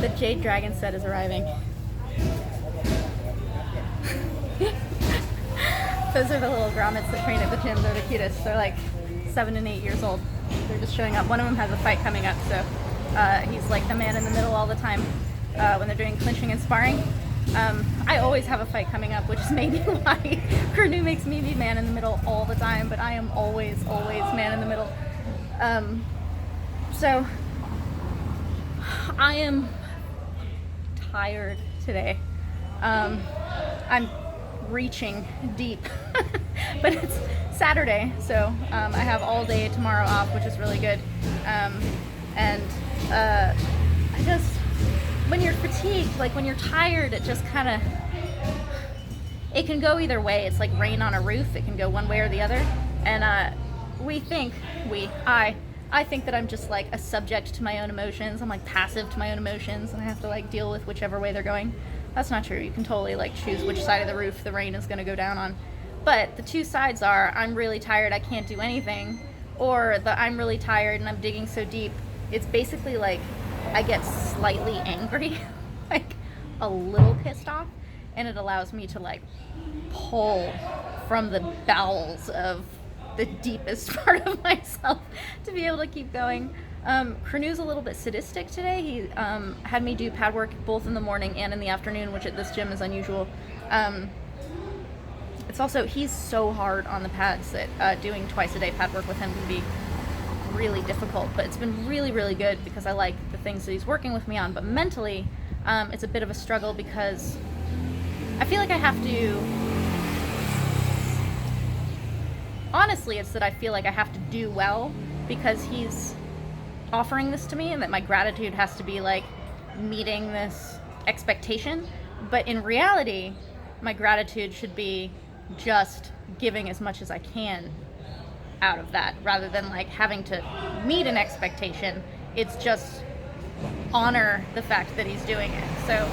The Jade Dragon set is arriving. Those are the little grommets that train at the gym. They're the cutest. They're like 7 and 8 years old. They're just showing up. One of them has a fight coming up, so he's like the man in the middle all the time when they're doing clinching and sparring. I always have a fight coming up, which is maybe why Kurnu makes me be man in the middle all the time, but I am always man in the middle. So I am tired today. I'm reaching deep, but it's Saturday, so I have all day tomorrow off, which is really good. I just, when you're fatigued, like when you're tired, it just kind of, it can go either way. It's like rain on a roof. It can go one way or the other. And I think that I'm just like a subject to my own emotions. I'm like passive to my own emotions, and I have to like deal with whichever way they're going. That's not true. You can totally like choose which side of the roof the rain is going to go down on. But the two sides are, I'm really tired, I can't do anything, or the I'm really tired and I'm digging so deep. It's basically like I get slightly angry, like a little pissed off, and it allows me to like pull from the bowels of the deepest part of myself to be able to keep going. Kurnu's a little bit sadistic today. He had me do pad work both in the morning and in the afternoon, which at this gym is unusual. It's also, he's so hard on the pads that doing twice a day pad work with him can be really difficult, but it's been really, really good because I like the things that he's working with me on. But mentally, it's a bit of a struggle because I feel like I have to, honestly, it's that I feel like I have to do well because he's offering this to me, and that my gratitude has to be like meeting this expectation. But in reality, my gratitude should be just giving as much as I can out of that, rather than like having to meet an expectation. It's just honor the fact that he's doing it. So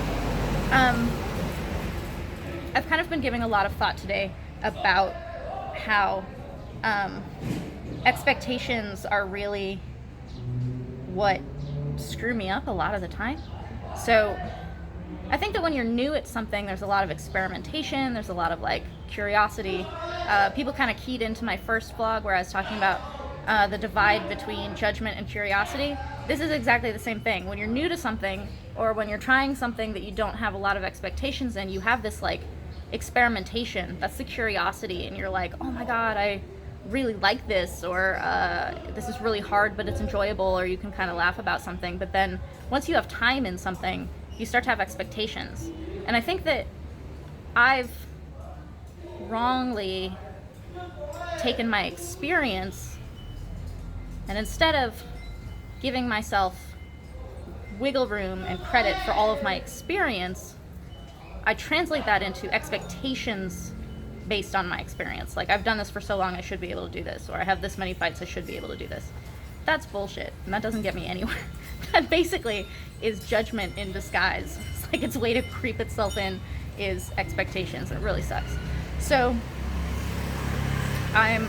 I've kind of been giving a lot of thought today about how expectations are really what screw me up a lot of the time. So I think that when you're new at something, there's a lot of experimentation, there's a lot of like curiosity. People kind of keyed into my first vlog where I was talking about the divide between judgment and curiosity. This is exactly the same thing. When you're new to something, or when you're trying something that you don't have a lot of expectations in, you have this like experimentation. That's the curiosity, and you're like, oh my god, I really like this, or this is really hard but it's enjoyable, or you can kind of laugh about something. But then once you have time in something, you start to have expectations. And I think that I've wrongly taken my experience, and instead of giving myself wiggle room and credit for all of my experience, I translate that into expectations based on my experience. Like, I've done this for so long, I should be able to do this, or I have this many fights, I should be able to do this. That's bullshit, and that doesn't get me anywhere. That basically is judgment in disguise. It's like its way to creep itself in is expectations. It really sucks. So I'm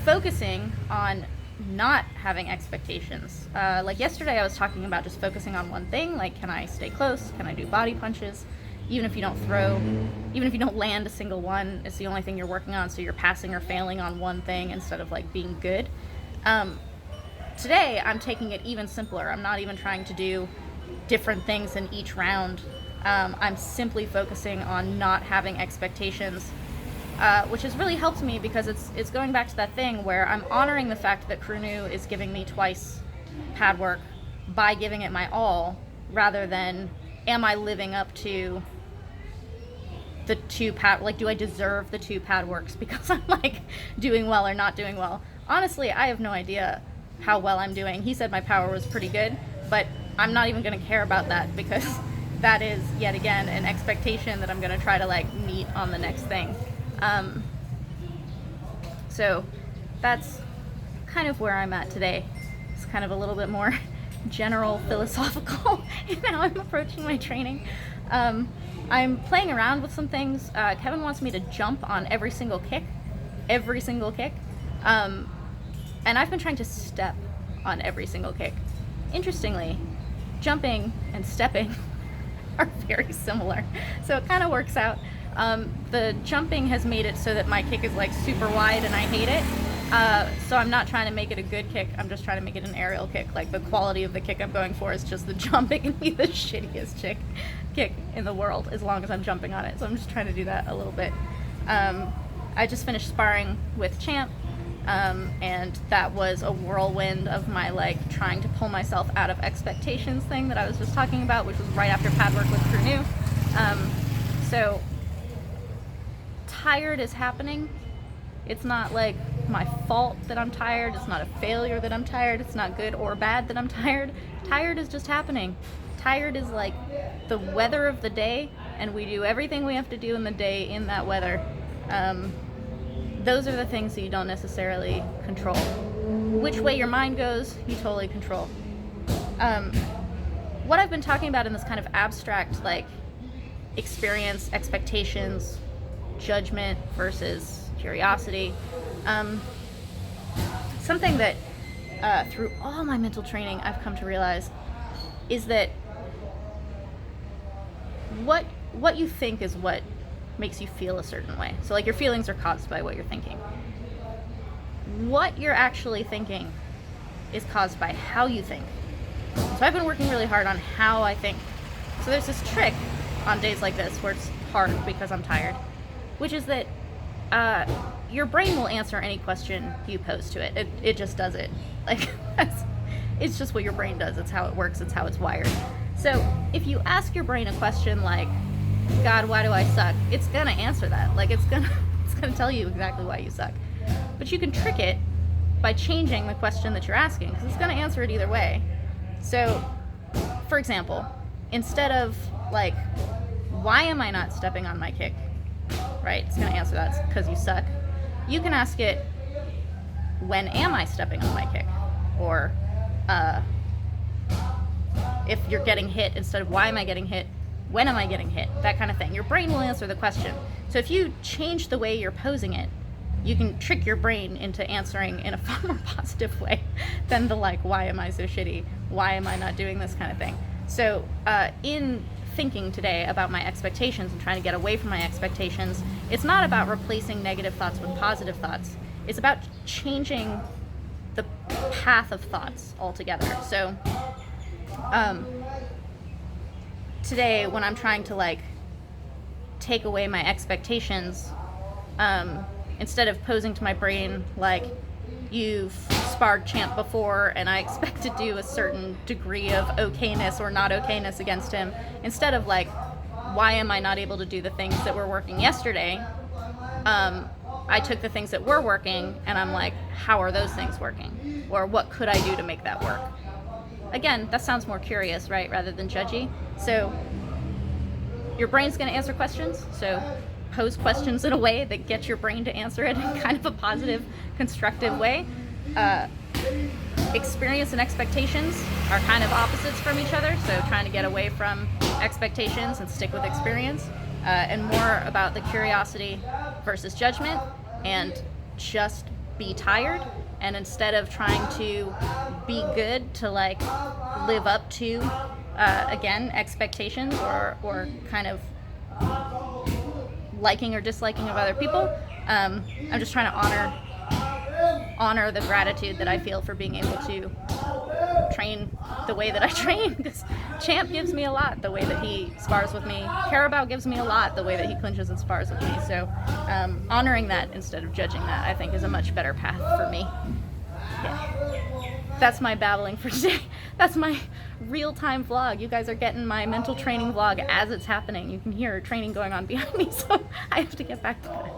focusing on not having expectations. Like yesterday I was talking about just focusing on one thing, like can I stay close, can I do body punches, even if you don't throw, even if you don't land a single one, it's the only thing you're working on, so you're passing or failing on one thing instead of like being good. Today I'm taking it even simpler. I'm not even trying to do different things in each round. I'm simply focusing on not having expectations, which has really helped me because it's going back to that thing where I'm honoring the fact that Kurnu is giving me twice pad work by giving it my all, rather than am I living up to the two pad, like do I deserve the two pad works because I'm like doing well or not doing well. Honestly, I have no idea how well I'm doing. He said my power was pretty good, but I'm not even going to care about that because that is yet again an expectation that I'm going to try to like meet on the next thing. So that's kind of where I'm at today. It's kind of a little bit more general philosophical in how I'm approaching my training. I'm playing around with some things. Kevin wants me to jump on every single kick. And I've been trying to step on every single kick. Interestingly, jumping and stepping are very similar, so it kind of works out. The jumping has made it so that my kick is like super wide and I hate it. So I'm not trying to make it a good kick, I'm just trying to make it an aerial kick. Like, the quality of the kick I'm going for is just the jumping and be the shittiest kick in the world as long as I'm jumping on it. So I'm just trying to do that a little bit. I just finished sparring with Champ, and that was a whirlwind of my like trying to pull myself out of expectations thing that I was just talking about, which was right after pad work with Crew New. So tired is happening. It's not like my fault that I'm tired. It's not a failure that I'm tired. It's not good or bad that I'm tired. Tired is just happening. Tired is like the weather of the day, and we do everything we have to do in the day in that weather. Those are the things that you don't necessarily control. Which way your mind goes, you totally control. What I've been talking about in this kind of abstract, like, experience, expectations, judgment versus curiosity, something that through all my mental training I've come to realize is that what you think is what makes you feel a certain way. So like, your feelings are caused by what you're thinking. What you're actually thinking is caused by how you think. So I've been working really hard on how I think. So there's this trick on days like this where it's hard because I'm tired, which is that your brain will answer any question you pose to it. It just does it. Like, it's just what your brain does. It's how it works. It's how it's wired. So if you ask your brain a question like, God, why do I suck? It's gonna answer that. Like, it's gonna tell you exactly why you suck. But you can trick it by changing the question that you're asking, because it's gonna answer it either way. So, for example, instead of like, why am I not stepping on my kick? Right? It's gonna answer that. It's because you suck. You can ask it, when am I stepping on my kick? Or if you're getting hit, instead of why am I getting hit, when am I getting hit? That kind of thing. Your brain will answer the question. So if you change the way you're posing it, you can trick your brain into answering in a far more positive way than the like, why am I so shitty? Why am I not doing this kind of thing? So in thinking today about my expectations and trying to get away from my expectations, it's not about replacing negative thoughts with positive thoughts. It's about changing the path of thoughts altogether. So today, when I'm trying to like take away my expectations, instead of posing to my brain like, you've sparred Champ before and I expect to do a certain degree of okayness or not okayness against him, instead of like, why am I not able to do the things that were working yesterday, I took the things that were working and I'm like, how are those things working? Or what could I do to make that work? Again, that sounds more curious, right, rather than judgy. So your brain's going to answer questions, so pose questions in a way that gets your brain to answer it in kind of a positive, constructive way. Experience and expectations are kind of opposites from each other, so trying to get away from expectations and stick with experience, and more about the curiosity versus judgment, and just be tired. And instead of trying to be good to like live up to, again, expectations or kind of liking or disliking of other people, I'm just trying to honor the gratitude that I feel for being able to train the way that I train, because Champ gives me a lot the way that he spars with me. Carabao gives me a lot the way that he clinches and spars with me. So honoring that instead of judging that, I think, is a much better path for me. Yeah. That's my babbling for today. That's my real-time vlog. You guys are getting my mental training vlog as it's happening. You can hear training going on behind me, so I have to get back to that.